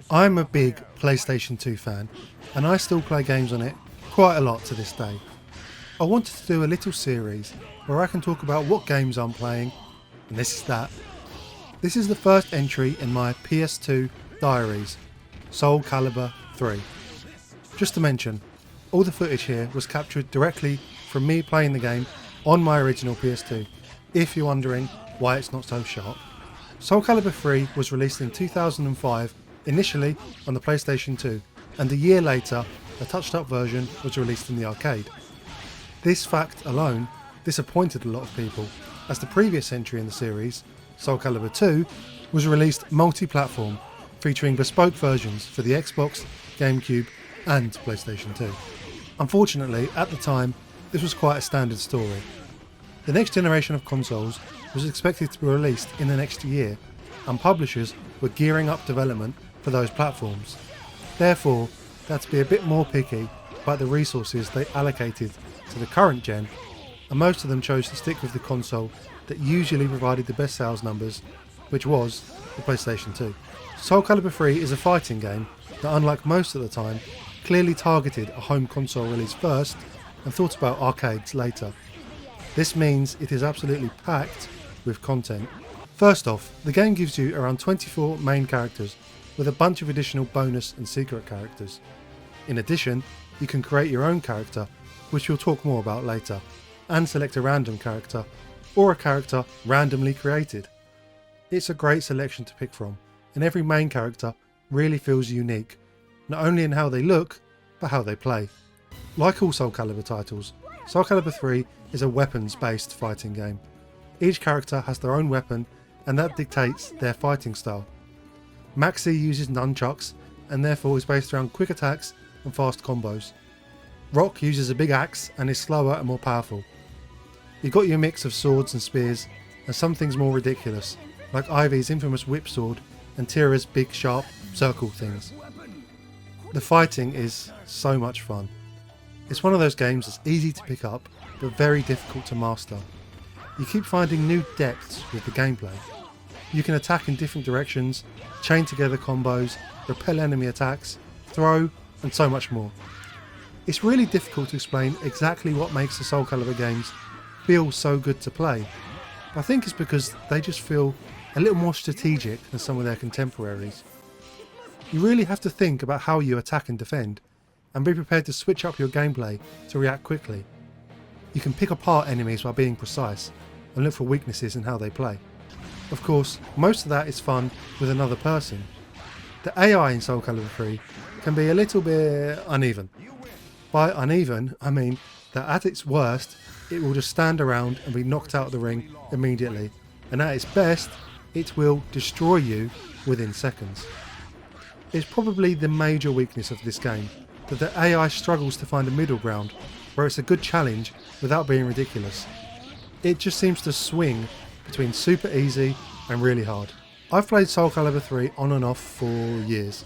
I'm a big PlayStation 2 fan, and I still play games on it quite a lot to this day. I wanted to do a little series where I can talk about what games I'm playing, and this is that. This is the first entry in my PS2 Diaries, Soulcalibur 3. Just to mention, all the footage here was captured directly from me playing the game on my original PS2, if you're wondering why it's not so sharp. Soulcalibur 3 was released in 2005, initially on the PlayStation 2, and a year later a touched up version was released in the arcade. This fact alone disappointed a lot of people, as the previous entry in the series, Soulcalibur 2, was released multi-platform, featuring bespoke versions for the Xbox, GameCube and PlayStation 2. Unfortunately, at the time, this was quite a standard story. The next generation of consoles was expected to be released in the next year, and publishers were gearing up development for those platforms. Therefore, they had to be a bit more picky about the resources they allocated to the current gen, and most of them chose to stick with the console that usually provided the best sales numbers, which was the PlayStation 2. Soulcalibur 3 is a fighting game that, unlike most at the time, clearly targeted a home console release first and thought about arcades later. This means it is absolutely packed with content. First off, the game gives you around 24 main characters with a bunch of additional bonus and secret characters. In addition, you can create your own character, which we'll talk more about later, and select a random character, or a character randomly created. It's a great selection to pick from, and every main character really feels unique, not only in how they look, but how they play. Like all Soulcalibur titles, Soulcalibur 3 is a weapons-based fighting game. Each character has their own weapon, and that dictates their fighting style. Maxi uses nunchucks, and therefore is based around quick attacks and fast combos. Rock uses a big axe and is slower and more powerful. You've got your mix of swords and spears, and some things more ridiculous, like Ivy's infamous whip sword and Tira's big sharp circle things. The fighting is so much fun. It's one of those games that's easy to pick up, but very difficult to master. You keep finding new depths with the gameplay. You can attack in different directions, chain together combos, repel enemy attacks, throw, and so much more. It's really difficult to explain exactly what makes the Soulcalibur games feel so good to play. I think it's because they just feel a little more strategic than some of their contemporaries. You really have to think about how you attack and defend, and be prepared to switch up your gameplay to react quickly. You can pick apart enemies by being precise, and look for weaknesses in how they play. Of course, most of that is fun with another person. The AI in Soulcalibur 3 can be a little bit uneven. By uneven, I mean that at its worst, it will just stand around and be knocked out of the ring immediately, and at its best, it will destroy you within seconds. It's probably the major weakness of this game, that the AI struggles to find a middle ground where it's a good challenge without being ridiculous. It just seems to swing between super easy and really hard. I've played Soulcalibur 3 on and off for years,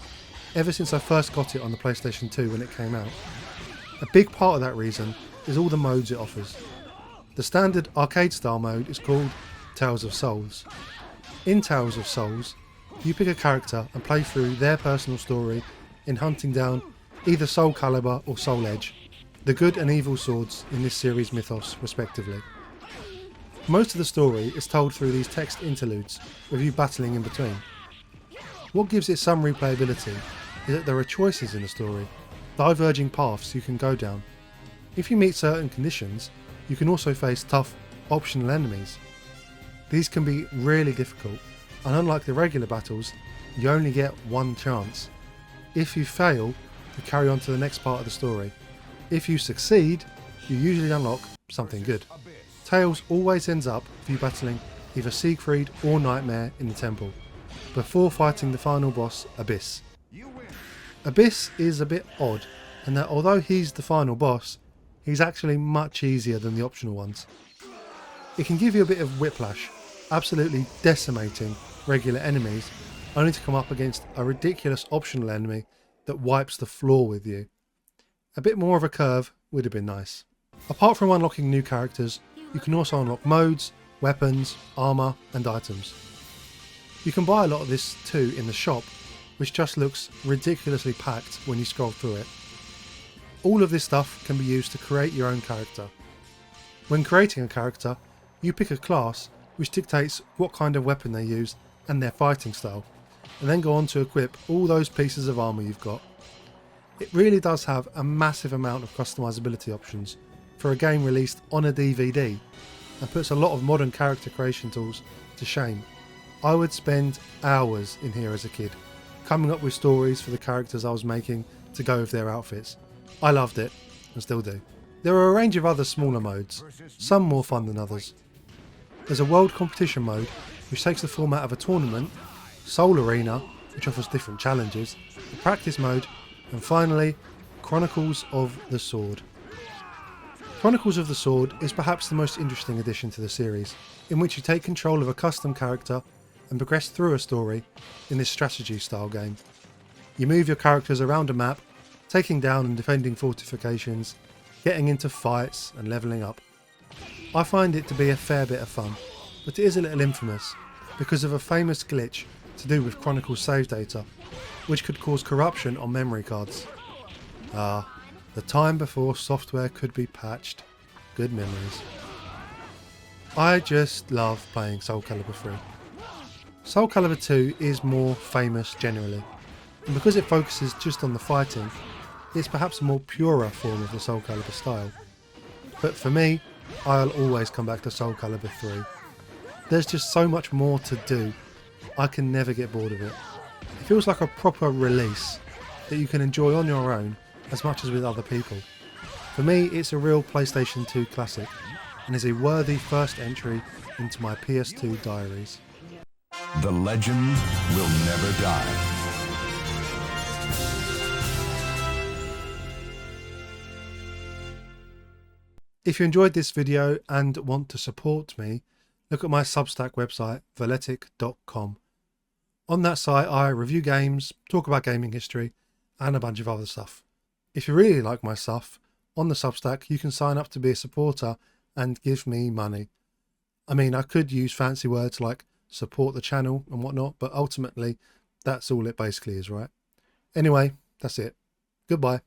ever since I first got it on the PlayStation 2 when it came out. A big part of that reason is all the modes it offers. The standard arcade style mode is called Tales of Souls. In Tales of Souls, you pick a character and play through their personal story in hunting down either Soulcalibur or Soul Edge, the good and evil swords in this series' mythos respectively. Most of the story is told through these text interludes, with you battling in between. What gives it some replayability is that there are choices in the story, diverging paths you can go down. If you meet certain conditions, you can also face tough, optional enemies. These can be really difficult, and unlike the regular battles, you only get one chance. If you fail, you carry on to the next part of the story. If you succeed, you usually unlock something good. Tales always ends up with you battling either Siegfried or Nightmare in the temple, before fighting the final boss, Abyss. Abyss is a bit odd, in that although he's the final boss, he's actually much easier than the optional ones. It can give you a bit of whiplash, absolutely decimating regular enemies, only to come up against a ridiculous optional enemy that wipes the floor with you. A bit more of a curve would have been nice. Apart from unlocking new characters, you can also unlock modes, weapons, armour and items. You can buy a lot of this too in the shop, which just looks ridiculously packed when you scroll through it. All of this stuff can be used to create your own character. When creating a character, you pick a class which dictates what kind of weapon they use and their fighting style, and then go on to equip all those pieces of armour you've got. It really does have a massive amount of customizability options for a game released on a DVD, and puts a lot of modern character creation tools to shame. I would spend hours in here as a kid, coming up with stories for the characters I was making to go with their outfits. I loved it, and still do. There are a range of other smaller modes, some more fun than others. There's a world competition mode, which takes the format of a tournament, Soul Arena, which offers different challenges, a practice mode, and finally, Chronicles of the Sword. Chronicles of the Sword is perhaps the most interesting addition to the series, in which you take control of a custom character and progress through a story in this strategy style game. You move your characters around a map, taking down and defending fortifications, getting into fights and levelling up. I find it to be a fair bit of fun, but it is a little infamous because of a famous glitch to do with Chronicles save data, which could cause corruption on memory cards. The time before software could be patched. Good memories. I just love playing Soulcalibur 3. Soulcalibur 2 is more famous generally, and because it focuses just on the fighting, it's perhaps a more purer form of the Soulcalibur style. But for me, I'll always come back to Soulcalibur 3. There's just so much more to do, I can never get bored of it. It feels like a proper release that you can enjoy on your own as much as with other people. For me, it's a real PlayStation 2 classic, and is a worthy first entry into my PS2 Diaries. The legend will never die. If you enjoyed this video and want to support me, look at my Substack website, valetic.com. On that site I review games, talk about gaming history, and a bunch of other stuff. If you really like my stuff, on the Substack you can sign up to be a supporter and give me money. I mean, I could use fancy words like support the channel and whatnot, but ultimately that's all it basically is, right? Anyway, that's it. Goodbye.